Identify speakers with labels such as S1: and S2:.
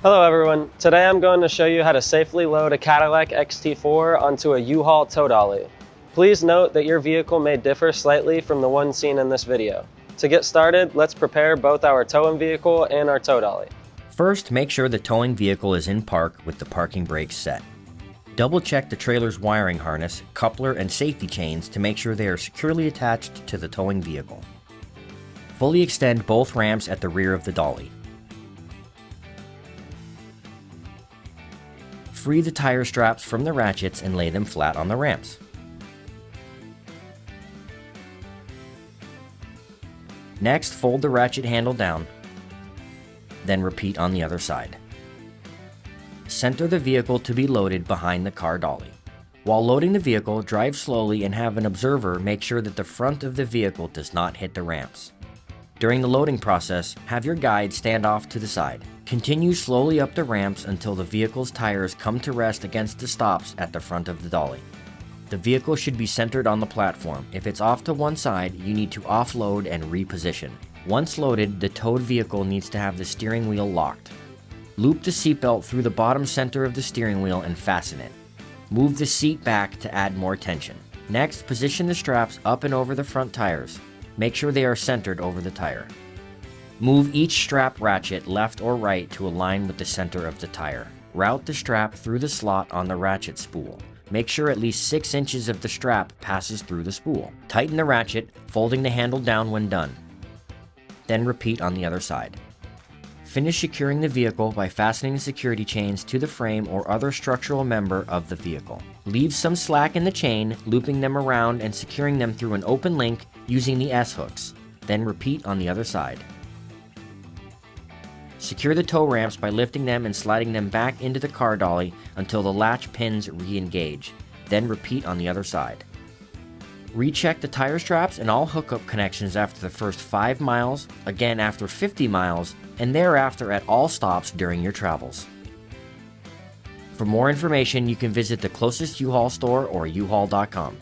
S1: Hello everyone, today I'm going to show you how to safely load a Cadillac XT4 onto a U-Haul Tow Dolly. Please note that your vehicle may differ slightly from the one seen in this video. To get started, let's prepare both our towing vehicle and our tow dolly.
S2: First, make sure the towing vehicle is in park with the parking brakes set. Double check the trailer's wiring harness, coupler, and safety chains to make sure they are securely attached to the towing vehicle. Fully extend both ramps at the rear of the dolly. Free the tire straps from the ratchets and lay them flat on the ramps. Next, fold the ratchet handle down, then repeat on the other side. Center the vehicle to be loaded behind the car dolly. While loading the vehicle, drive slowly and have an observer make sure that the front of the vehicle does not hit the ramps. During the loading process, have your guide stand off to the side. Continue slowly up the ramps until the vehicle's tires come to rest against the stops at the front of the dolly. The vehicle should be centered on the platform. If it's off to one side, you need to offload and reposition. Once loaded, the towed vehicle needs to have the steering wheel locked. Loop the seatbelt through the bottom center of the steering wheel and fasten it. Move the seat back to add more tension. Next, position the straps up and over the front tires. Make sure they are centered over the tire. Move each strap ratchet left or right to align with the center of the tire. Route the strap through the slot on the ratchet spool. Make sure at least 6 inches of the strap passes through the spool. Tighten the ratchet, folding the handle down when done. Then repeat on the other side. Finish securing the vehicle by fastening the security chains to the frame or other structural member of the vehicle. Leave some slack in the chain, looping them around and securing them through an open link using the S-hooks. Then repeat on the other side. Secure the tow ramps by lifting them and sliding them back into the car dolly until the latch pins re-engage. Then repeat on the other side. Recheck the tire straps and all hookup connections after the first 5 miles, again after 50 miles, and thereafter at all stops during your travels. For more information, you can visit the closest U-Haul store or uhaul.com.